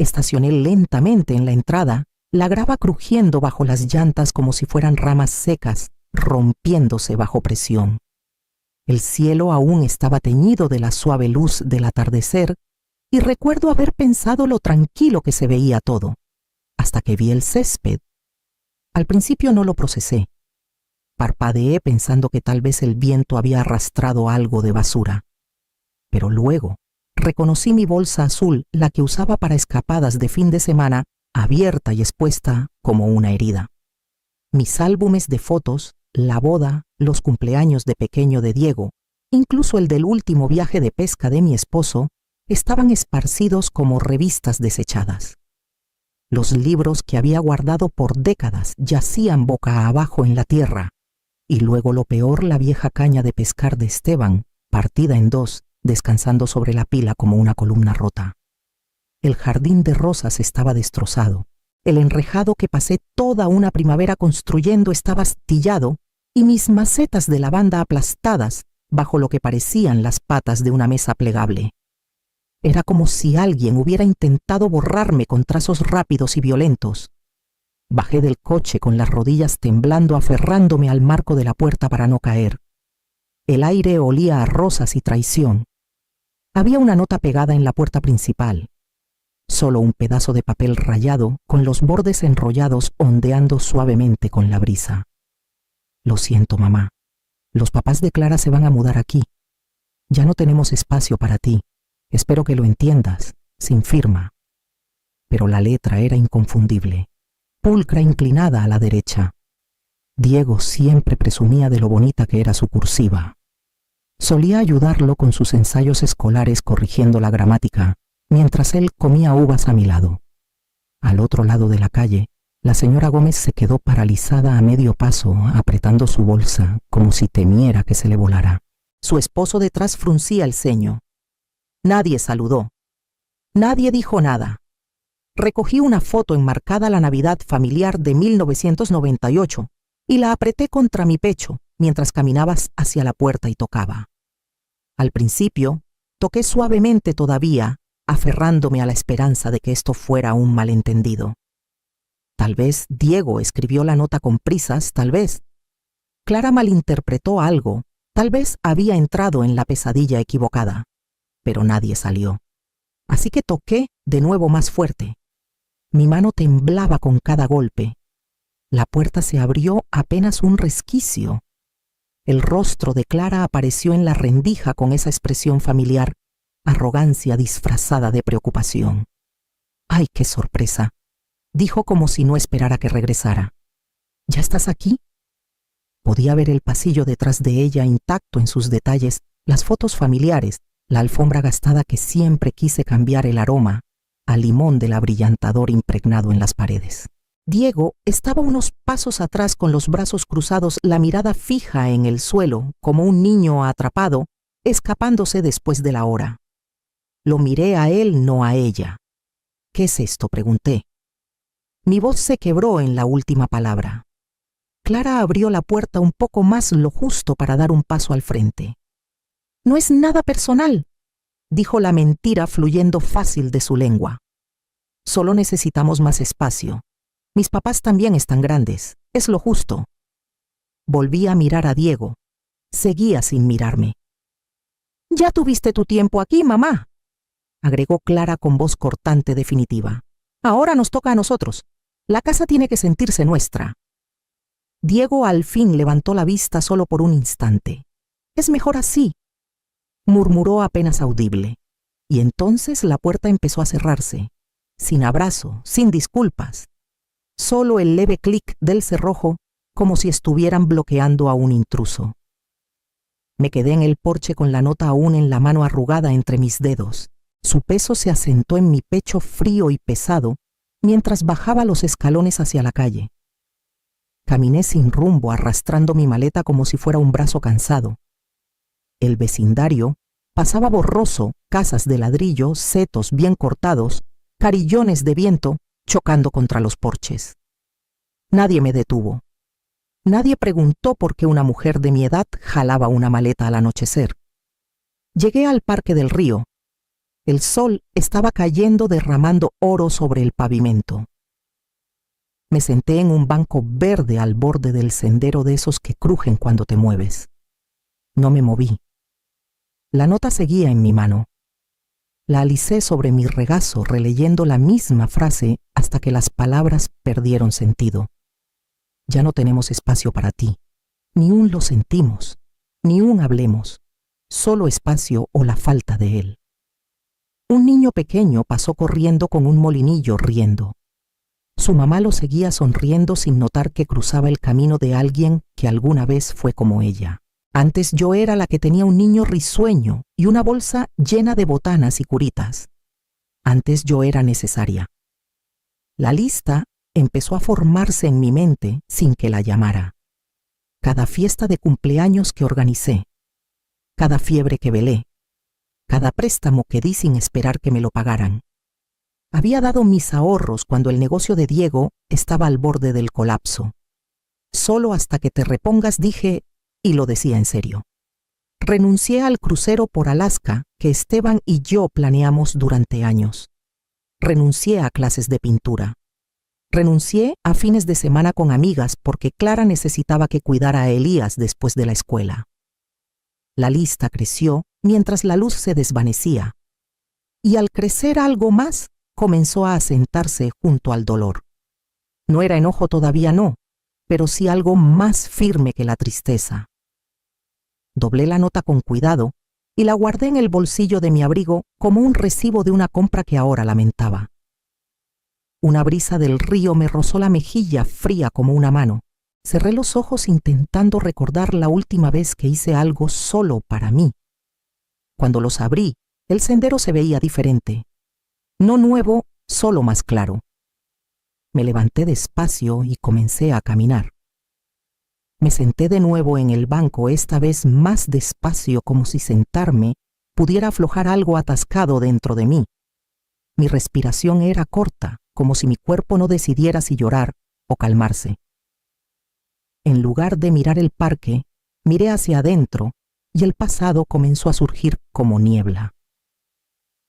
Estacioné lentamente en la entrada, la grava crujiendo bajo las llantas como si fueran ramas secas, rompiéndose bajo presión. El cielo aún estaba teñido de la suave luz del atardecer y recuerdo haber pensado lo tranquilo que se veía todo, hasta que vi el césped. Al principio no lo procesé. Parpadeé pensando que tal vez el viento había arrastrado algo de basura. Pero luego reconocí mi bolsa azul, la que usaba para escapadas de fin de semana, abierta y expuesta como una herida. Mis álbumes de fotos, la boda, los cumpleaños de pequeño de Diego, incluso el del último viaje de pesca de mi esposo, estaban esparcidos como revistas desechadas. Los libros que había guardado por décadas yacían boca abajo en la tierra, y luego lo peor, la vieja caña de pescar de Esteban, partida en dos, descansando sobre la pila como una columna rota. El jardín de rosas estaba destrozado. El enrejado que pasé toda una primavera construyendo estaba astillado y mis macetas de lavanda aplastadas bajo lo que parecían las patas de una mesa plegable. Era como si alguien hubiera intentado borrarme con trazos rápidos y violentos. Bajé del coche con las rodillas temblando, aferrándome al marco de la puerta para no caer. El aire olía a rosas y traición. Había una nota pegada en la puerta principal. Solo un pedazo de papel rayado con los bordes enrollados ondeando suavemente con la brisa. Lo siento, mamá. Los papás de Clara se van a mudar aquí. Ya no tenemos espacio para ti. Espero que lo entiendas, sin firma. Pero la letra era inconfundible, pulcra inclinada a la derecha. Diego siempre presumía de lo bonita que era su cursiva. Solía ayudarlo con sus ensayos escolares corrigiendo la gramática, mientras él comía uvas a mi lado. Al otro lado de la calle, la señora Gómez se quedó paralizada a medio paso, apretando su bolsa, como si temiera que se le volara. Su esposo detrás fruncía el ceño. Nadie saludó. Nadie dijo nada. Recogí una foto enmarcada a la Navidad familiar de 1998 y la apreté contra mi pecho mientras caminabas hacia la puerta y tocaba. Al principio, toqué suavemente todavía, aferrándome a la esperanza de que esto fuera un malentendido. Tal vez Diego escribió la nota con prisas, tal vez. Clara malinterpretó algo, tal vez había entrado en la pesadilla equivocada, pero nadie salió. Así que toqué de nuevo más fuerte. Mi mano temblaba con cada golpe. La puerta se abrió apenas un resquicio. El rostro de Clara apareció en la rendija con esa expresión familiar, arrogancia disfrazada de preocupación. ¡Ay, qué sorpresa!, dijo como si no esperara que regresara. ¿Ya estás aquí? Podía ver el pasillo detrás de ella intacto en sus detalles, las fotos familiares, la alfombra gastada que siempre quise cambiar el aroma, a limón del abrillantador impregnado en las paredes. Diego estaba unos pasos atrás con los brazos cruzados, la mirada fija en el suelo, como un niño atrapado, escapándose después de la hora. Lo miré a él, no a ella. ¿Qué es esto?, pregunté. Mi voz se quebró en la última palabra. Clara abrió la puerta un poco más lo justo para dar un paso al frente. No es nada personal, dijo la mentira fluyendo fácil de su lengua. Solo necesitamos más espacio. Mis papás también están grandes, es lo justo. Volví a mirar a Diego. Seguía sin mirarme. Ya tuviste tu tiempo aquí, mamá, agregó Clara con voz cortante definitiva. Ahora nos toca a nosotros. La casa tiene que sentirse nuestra. Diego al fin levantó la vista solo por un instante. Es mejor así, murmuró apenas audible. Y entonces la puerta empezó a cerrarse, sin abrazo, sin disculpas. Solo el leve clic del cerrojo, como si estuvieran bloqueando a un intruso. Me quedé en el porche con la nota aún en la mano arrugada entre mis dedos. Su peso se asentó en mi pecho frío y pesado mientras bajaba los escalones hacia la calle. Caminé sin rumbo, arrastrando mi maleta como si fuera un brazo cansado. El vecindario pasaba borroso, casas de ladrillo, setos bien cortados, carillones de viento chocando contra los porches. Nadie me detuvo. Nadie preguntó por qué una mujer de mi edad jalaba una maleta al anochecer. Llegué al Parque del Río. El sol estaba cayendo derramando oro sobre el pavimento. Me senté en un banco verde al borde del sendero de esos que crujen cuando te mueves. No me moví. La nota seguía en mi mano. La alicé sobre mi regazo releyendo la misma frase hasta que las palabras perdieron sentido. Ya no tenemos espacio para ti. Ni un lo sentimos, ni un hablemos. Solo espacio o la falta de él. Un niño pequeño pasó corriendo con un molinillo riendo. Su mamá lo seguía sonriendo sin notar que cruzaba el camino de alguien que alguna vez fue como ella. Antes yo era la que tenía un niño risueño y una bolsa llena de botanas y curitas. Antes yo era necesaria. La lista empezó a formarse en mi mente sin que la llamara. Cada fiesta de cumpleaños que organicé, cada fiebre que velé, cada préstamo que di sin esperar que me lo pagaran. Había dado mis ahorros cuando el negocio de Diego estaba al borde del colapso. Solo hasta que te repongas dije, y lo decía en serio. Renuncié al crucero por Alaska que Esteban y yo planeamos durante años. Renuncié a clases de pintura. Renuncié a fines de semana con amigas porque Clara necesitaba que cuidara a Elías después de la escuela. La lista creció mientras la luz se desvanecía. Y al crecer algo más, comenzó a asentarse junto al dolor. No era enojo todavía, no, pero sí algo más firme que la tristeza. Doblé la nota con cuidado y la guardé en el bolsillo de mi abrigo como un recibo de una compra que ahora lamentaba. Una brisa del río me rozó la mejilla fría como una mano. Cerré los ojos intentando recordar la última vez que hice algo solo para mí. Cuando los abrí, el sendero se veía diferente. No nuevo, solo más claro. Me levanté despacio y comencé a caminar. Me senté de nuevo en el banco, esta vez más despacio, como si sentarme pudiera aflojar algo atascado dentro de mí. Mi respiración era corta, como si mi cuerpo no decidiera si llorar o calmarse. En lugar de mirar el parque, miré hacia adentro y el pasado comenzó a surgir como niebla.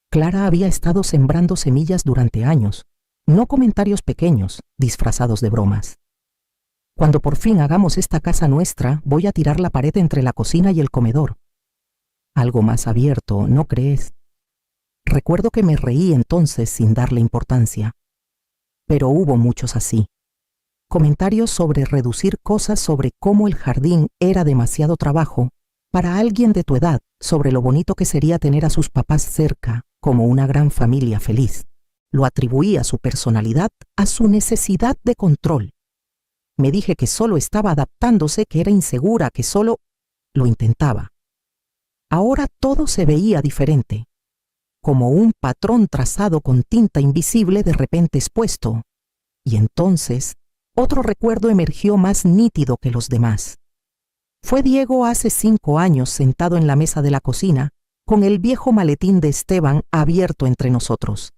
Clara había estado sembrando semillas durante años, no comentarios pequeños, disfrazados de bromas. Cuando por fin hagamos esta casa nuestra, voy a tirar la pared entre la cocina y el comedor. Algo más abierto, ¿no crees? Recuerdo que me reí entonces sin darle importancia. Pero hubo muchos así. Comentarios sobre reducir cosas, sobre cómo el jardín era demasiado trabajo para alguien de tu edad, sobre lo bonito que sería tener a sus papás cerca, como una gran familia feliz. Lo atribuí a su personalidad, a su necesidad de control. Me dije que solo estaba adaptándose, que era insegura, que solo lo intentaba. Ahora todo se veía diferente, como un patrón trazado con tinta invisible de repente expuesto. Y entonces, otro recuerdo emergió más nítido que los demás. Fue Diego hace 5 años sentado en la mesa de la cocina, con el viejo maletín de Esteban abierto entre nosotros.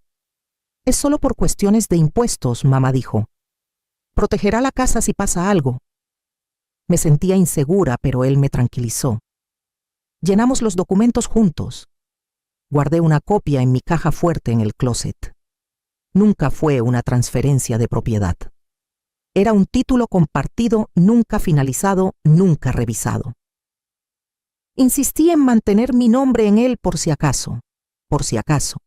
Es solo por cuestiones de impuestos, mamá dijo. Protegerá la casa si pasa algo. Me sentía insegura, pero él me tranquilizó. Llenamos los documentos juntos. Guardé una copia en mi caja fuerte en el closet. Nunca fue una transferencia de propiedad. Era un título compartido, nunca finalizado, nunca revisado. Insistí en mantener mi nombre en él por si acaso, por si acaso.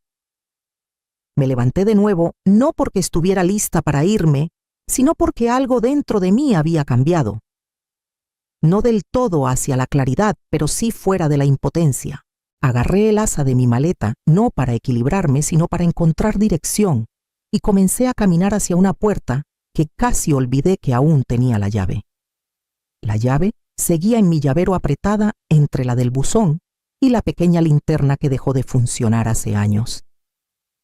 Me levanté de nuevo, no porque estuviera lista para irme, sino porque algo dentro de mí había cambiado. No del todo hacia la claridad, pero sí fuera de la impotencia. Agarré el asa de mi maleta, no para equilibrarme, sino para encontrar dirección, y comencé a caminar hacia una puerta que casi olvidé que aún tenía la llave. La llave seguía en mi llavero apretada entre la del buzón y la pequeña linterna que dejó de funcionar hace años.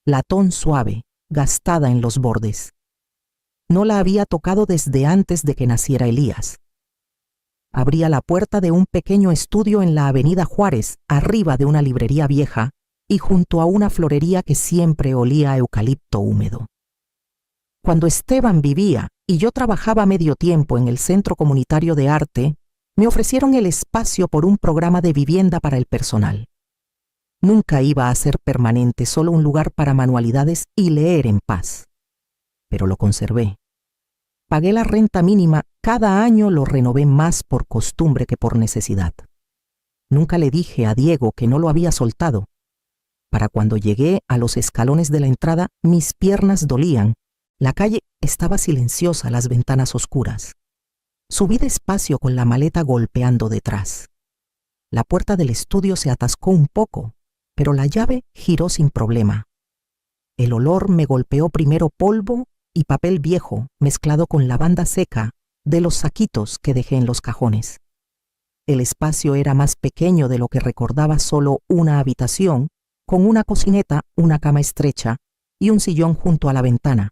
Latón suave, gastada en los bordes. No la había tocado desde antes de que naciera Elías. Abría la puerta de un pequeño estudio en la avenida Juárez, arriba de una librería vieja y junto a una florería que siempre olía a eucalipto húmedo. Cuando Esteban vivía y yo trabajaba medio tiempo en el Centro Comunitario de Arte, me ofrecieron el espacio por un programa de vivienda para el personal. Nunca iba a ser permanente, solo un lugar para manualidades y leer en paz. Pero lo conservé. Pagué la renta mínima, cada año lo renové más por costumbre que por necesidad. Nunca le dije a Diego que no lo había soltado. Para cuando llegué a los escalones de la entrada, mis piernas dolían. La calle estaba silenciosa, las ventanas oscuras. Subí despacio con la maleta golpeando detrás. La puerta del estudio se atascó un poco, pero la llave giró sin problema. El olor me golpeó primero polvo y papel viejo mezclado con lavanda seca de los saquitos que dejé en los cajones. El espacio era más pequeño de lo que recordaba, solo una habitación, con una cocineta, una cama estrecha y un sillón junto a la ventana.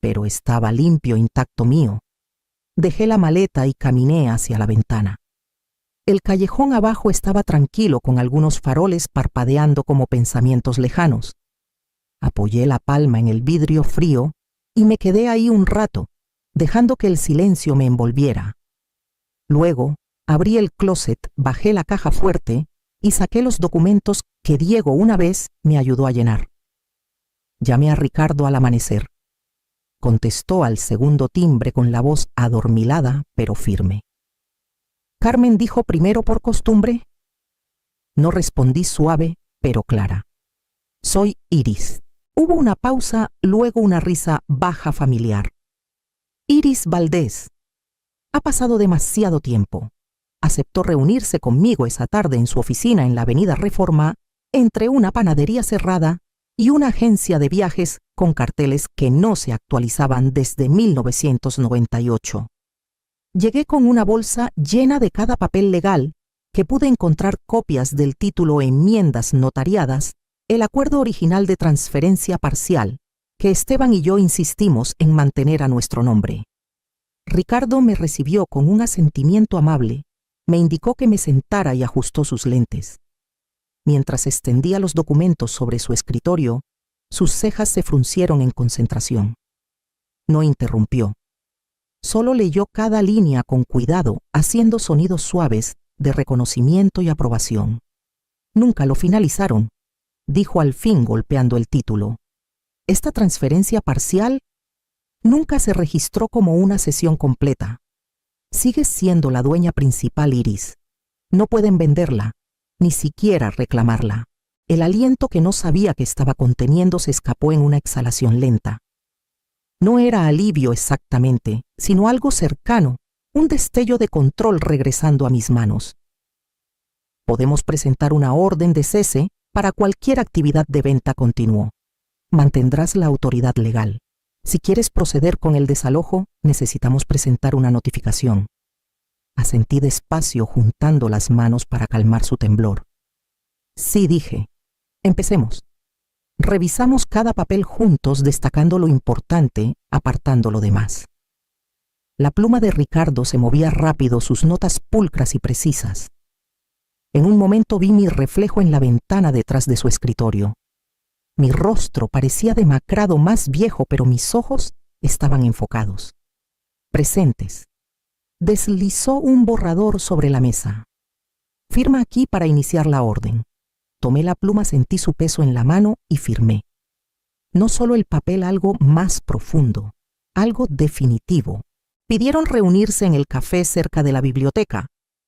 Pero estaba limpio, intacto mío. Dejé la maleta y caminé hacia la ventana. El callejón abajo estaba tranquilo, con algunos faroles parpadeando como pensamientos lejanos. Apoyé la palma en el vidrio frío y me quedé ahí un rato, dejando que el silencio me envolviera. Luego, abrí el closet, bajé la caja fuerte y saqué los documentos que Diego una vez me ayudó a llenar. Llamé a Ricardo al amanecer. Contestó al segundo timbre con la voz adormilada pero firme. «Carmen», dijo primero por costumbre. No respondí, suave pero clara. «Soy Iris». Hubo una pausa, luego una risa baja familiar. «Iris Valdés. Ha pasado demasiado tiempo». Aceptó reunirse conmigo esa tarde en su oficina en la avenida Reforma, entre una panadería cerrada y una agencia de viajes con carteles que no se actualizaban desde 1998. Llegué con una bolsa llena de cada papel legal, que pude encontrar copias del título, enmiendas notariadas, el acuerdo original de transferencia parcial, que Esteban y yo insistimos en mantener a nuestro nombre. Ricardo me recibió con un asentimiento amable, me indicó que me sentara y ajustó sus lentes. Mientras extendía los documentos sobre su escritorio, sus cejas se fruncieron en concentración. No interrumpió. Solo leyó cada línea con cuidado, haciendo sonidos suaves de reconocimiento y aprobación. «Nunca lo finalizaron», dijo al fin golpeando el título. «Esta transferencia parcial nunca se registró como una cesión completa. Sigues siendo la dueña principal, Iris. No pueden venderla, ni siquiera reclamarla». El aliento que no sabía que estaba conteniendo se escapó en una exhalación lenta. No era alivio exactamente, sino algo cercano, un destello de control regresando a mis manos. «Podemos presentar una orden de cese para cualquier actividad de venta», continuó. «Mantendrás la autoridad legal. Si quieres proceder con el desalojo, necesitamos presentar una notificación». Asentí despacio, juntando las manos para calmar su temblor. «Sí», dije. «Empecemos». Revisamos cada papel juntos, destacando lo importante, apartando lo demás. La pluma de Ricardo se movía rápido, sus notas pulcras y precisas. En un momento vi mi reflejo en la ventana detrás de su escritorio. Mi rostro parecía demacrado, más viejo, pero mis ojos estaban enfocados, presentes. Deslizó un borrador sobre la mesa. «Firma aquí para iniciar la orden». Tomé la pluma, sentí su peso en la mano y firmé. No solo el papel, algo más profundo, algo definitivo. Pidieron reunirse en el café cerca de la biblioteca,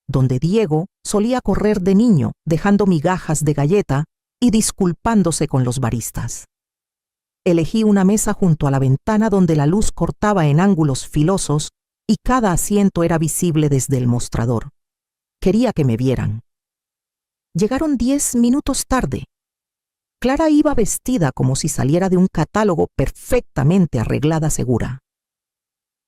donde Diego solía correr de niño, dejando migajas de galleta y disculpándose con los baristas. Elegí una mesa junto a la ventana donde la luz cortaba en ángulos filosos y cada asiento era visible desde el mostrador. Quería que me vieran. Llegaron 10 minutos tarde. Clara iba vestida como si saliera de un catálogo, perfectamente arreglada, segura.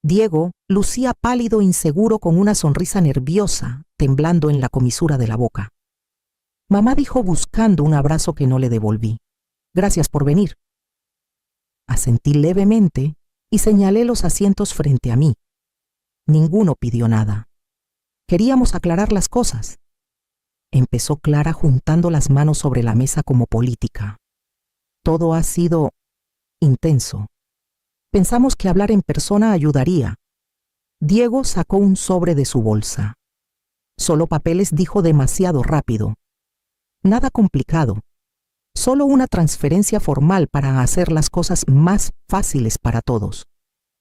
Diego lucía pálido, inseguro, con una sonrisa nerviosa, temblando en la comisura de la boca. Mamá dijo buscando un abrazo que no le devolví. «Gracias por venir». Asentí levemente y señalé los asientos frente a mí. Ninguno pidió nada. Queríamos aclarar las cosas. Empezó Clara, juntando las manos sobre la mesa como política. «Todo ha sido intenso. Pensamos que hablar en persona ayudaría». Diego sacó un sobre de su bolsa. «Solo papeles», dijo demasiado rápido. Nada complicado. Solo una transferencia formal para hacer las cosas más fáciles para todos,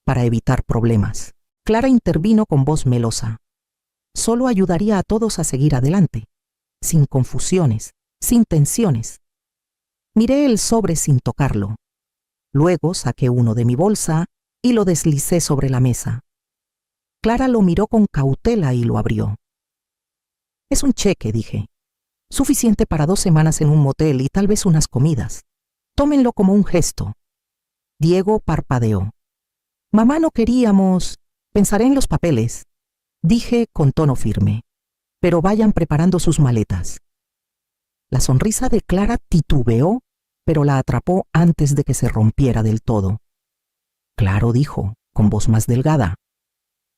para evitar problemas. Clara intervino con voz melosa. Solo ayudaría a todos a seguir adelante, sin confusiones, sin tensiones. Miré el sobre sin tocarlo. Luego saqué uno de mi bolsa y lo deslicé sobre la mesa. Clara lo miró con cautela y lo abrió. Es un cheque, dije. Suficiente para 2 semanas en un motel y tal vez unas comidas. Tómenlo como un gesto. Diego parpadeó. Mamá, no queríamos. Pensaré en los papeles, dije con tono firme. Pero vayan preparando sus maletas. La sonrisa de Clara titubeó, pero la atrapó antes de que se rompiera del todo. Claro, dijo, con voz más delgada.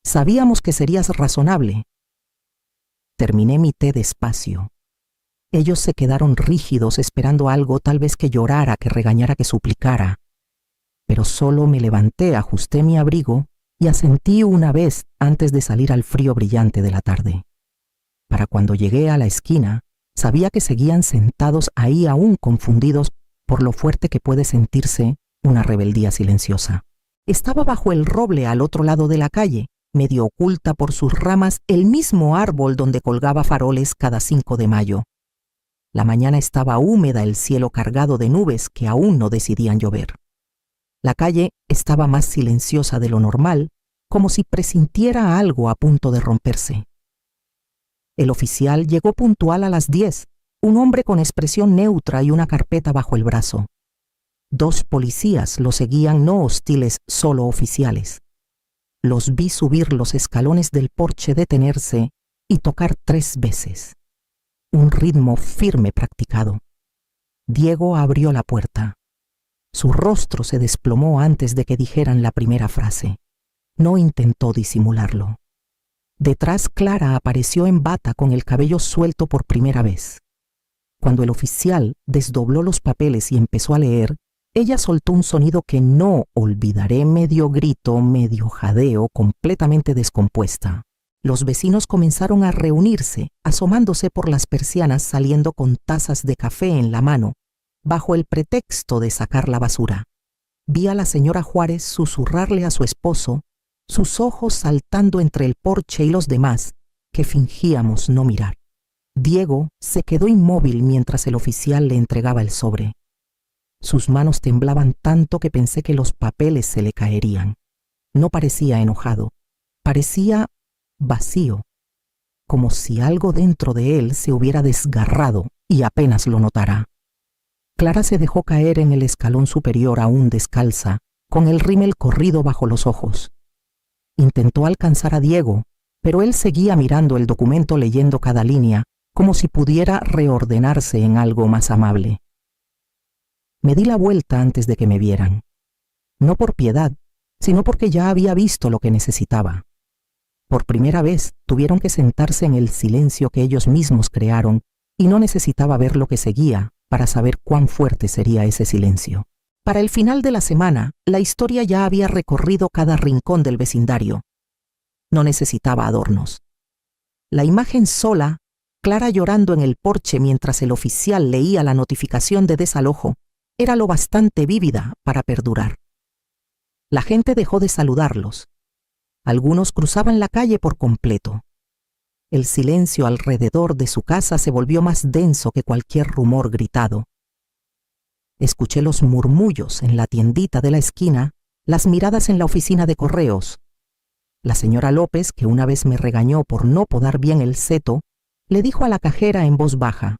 Sabíamos que serías razonable. Terminé mi té despacio. Ellos se quedaron rígidos esperando algo, tal vez que llorara, que regañara, que suplicara. Pero solo me levanté, ajusté mi abrigo y asentí una vez antes de salir al frío brillante de la tarde. Para cuando llegué a la esquina, sabía que seguían sentados ahí aún confundidos por lo fuerte que puede sentirse una rebeldía silenciosa. Estaba bajo el roble al otro lado de la calle, medio oculta por sus ramas, el mismo árbol donde colgaba faroles cada 5 de mayo. La mañana estaba húmeda, el cielo cargado de nubes que aún no decidían llover. La calle estaba más silenciosa de lo normal, como si presintiera algo a punto de romperse. El oficial llegó puntual a las 10, un hombre con expresión neutra y una carpeta bajo el brazo. 2 policías lo seguían, no hostiles, solo oficiales. Los vi subir los escalones del porche, detenerse y tocar 3 veces. Un ritmo firme practicado. Diego abrió la puerta. Su rostro se desplomó antes de que dijeran la primera frase. No intentó disimularlo. Detrás, Clara apareció en bata con el cabello suelto por primera vez. Cuando el oficial desdobló los papeles y empezó a leer, ella soltó un sonido que no olvidaré, medio grito, medio jadeo, completamente descompuesta. Los vecinos comenzaron a reunirse, asomándose por las persianas, saliendo con tazas de café en la mano, bajo el pretexto de sacar la basura. Vi a la señora Juárez susurrarle a su esposo, sus ojos saltando entre el porche y los demás, que fingíamos no mirar. Diego se quedó inmóvil mientras el oficial le entregaba el sobre. Sus manos temblaban tanto que pensé que los papeles se le caerían. No parecía enojado, parecía vacío, como si algo dentro de él se hubiera desgarrado y apenas lo notara. Clara se dejó caer en el escalón superior, aún descalza, con el rímel corrido bajo los ojos. Intentó alcanzar a Diego, pero él seguía mirando el documento, leyendo cada línea, como si pudiera reordenarse en algo más amable. Me di la vuelta antes de que me vieran. No por piedad, sino porque ya había visto lo que necesitaba. Por primera vez tuvieron que sentarse en el silencio que ellos mismos crearon, y no necesitaba ver lo que seguía para saber cuán fuerte sería ese silencio. Para el final de la semana, la historia ya había recorrido cada rincón del vecindario. No necesitaba adornos. La imagen sola, Clara llorando en el porche mientras el oficial leía la notificación de desalojo, era lo bastante vívida para perdurar. La gente dejó de saludarlos. Algunos cruzaban la calle por completo. El silencio alrededor de su casa se volvió más denso que cualquier rumor gritado. Escuché los murmullos en la tiendita de la esquina, las miradas en la oficina de correos. La señora López, que una vez me regañó por no podar bien el seto, le dijo a la cajera en voz baja: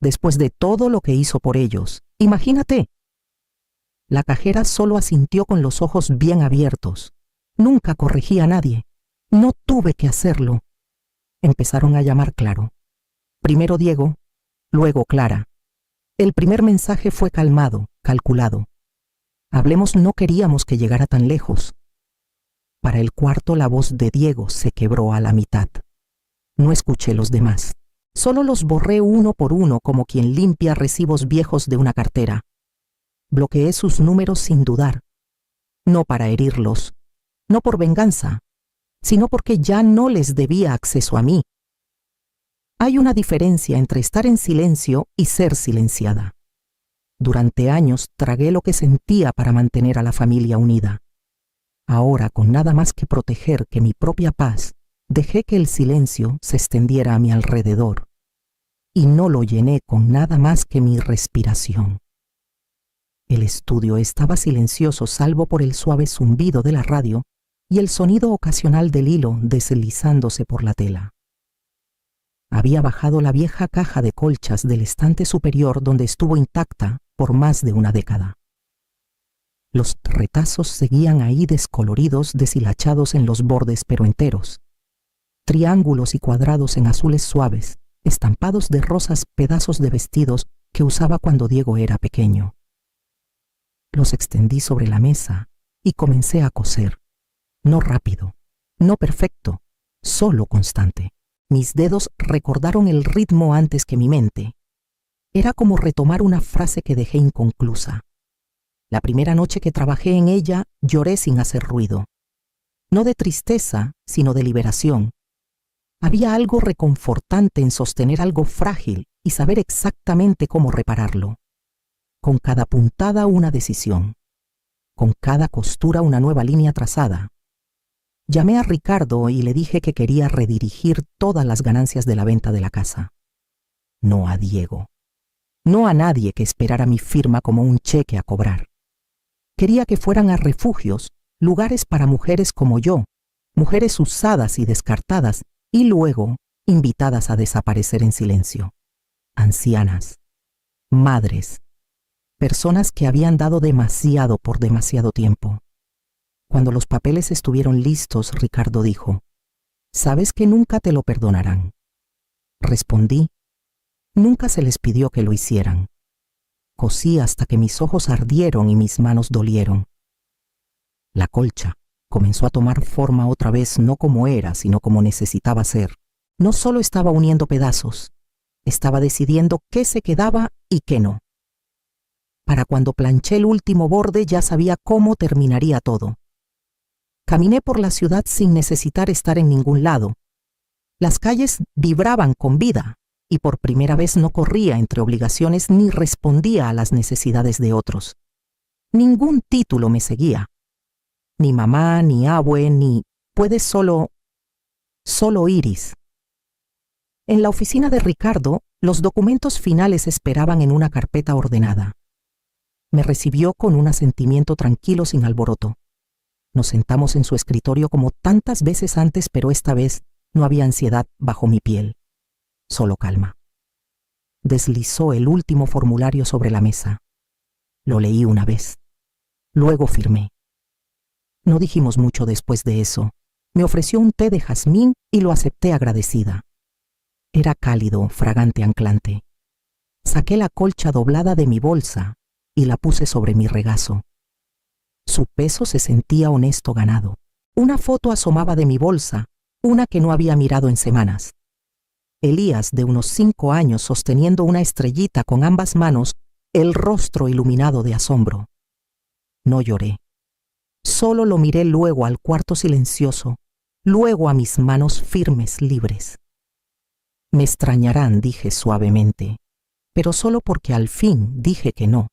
«Después de todo lo que hizo por ellos, imagínate». La cajera solo asintió con los ojos bien abiertos. Nunca corregí a nadie. No tuve que hacerlo. Empezaron a llamar Claro. Primero Diego, luego Clara. El primer mensaje fue calmado, calculado. Hablemos no queríamos que llegara tan lejos. Para el cuarto la voz de Diego se quebró a la mitad. No escuché los demás. Solo los borré uno por uno como quien limpia recibos viejos de una cartera. Bloqueé sus números sin dudar. No para herirlos, no por venganza, sino porque ya no les debía acceso a mí. Hay una diferencia entre estar en silencio y ser silenciada. Durante años tragué lo que sentía para mantener a la familia unida. Ahora, con nada más que proteger que mi propia paz, dejé que el silencio se extendiera a mi alrededor, y no lo llené con nada más que mi respiración. El estudio estaba silencioso salvo por el suave zumbido de la radio y el sonido ocasional del hilo deslizándose por la tela. Había bajado la vieja caja de colchas del estante superior donde estuvo intacta por más de una década. Los retazos seguían ahí descoloridos, deshilachados en los bordes pero enteros. Triángulos y cuadrados en azules suaves, estampados de rosas, pedazos de vestidos que usaba cuando Diego era pequeño. Los extendí sobre la mesa y comencé a coser. No rápido, no perfecto, solo constante. Mis dedos recordaron el ritmo antes que mi mente. Era como retomar una frase que dejé inconclusa. La primera noche que trabajé en ella, lloré sin hacer ruido. No de tristeza, sino de liberación. Había algo reconfortante en sostener algo frágil y saber exactamente cómo repararlo. Con cada puntada una decisión. Con cada costura una nueva línea trazada. Llamé a Ricardo y le dije que quería redirigir todas las ganancias de la venta de la casa. No a Diego. No a nadie que esperara mi firma como un cheque a cobrar. Quería que fueran a refugios, lugares para mujeres como yo, mujeres usadas y descartadas, y luego invitadas a desaparecer en silencio. Ancianas, madres, personas que habían dado demasiado por demasiado tiempo. Cuando los papeles estuvieron listos, Ricardo dijo, «Sabes que nunca te lo perdonarán». Respondí, «Nunca se les pidió que lo hicieran». Cosí hasta que mis ojos ardieron y mis manos dolieron. La colcha comenzó a tomar forma otra vez, no como era, sino como necesitaba ser. No solo estaba uniendo pedazos, estaba decidiendo qué se quedaba y qué no. Para cuando planché el último borde ya sabía cómo terminaría todo. Caminé por la ciudad sin necesitar estar en ningún lado. Las calles vibraban con vida y por primera vez no corría entre obligaciones ni respondía a las necesidades de otros. Ningún título me seguía. Ni mamá, ni abue, ni puedes solo Iris. En la oficina de Ricardo, los documentos finales esperaban en una carpeta ordenada. Me recibió con un asentimiento tranquilo sin alboroto. Nos sentamos en su escritorio como tantas veces antes, pero esta vez no había ansiedad bajo mi piel, solo calma. Deslizó el último formulario sobre la mesa. Lo leí una vez. Luego firmé. No dijimos mucho después de eso. Me ofreció un té de jazmín y lo acepté agradecida. Era cálido, fragante, anclante. Saqué la colcha doblada de mi bolsa y la puse sobre mi regazo. Su peso se sentía honesto ganado. Una foto asomaba de mi bolsa, una que no había mirado en semanas. Elías, de unos 5 años, sosteniendo una estrellita con ambas manos, el rostro iluminado de asombro. No lloré. Solo lo miré luego al cuarto silencioso, luego a mis manos firmes, libres. Me extrañarán, dije suavemente, pero solo porque al fin dije que no.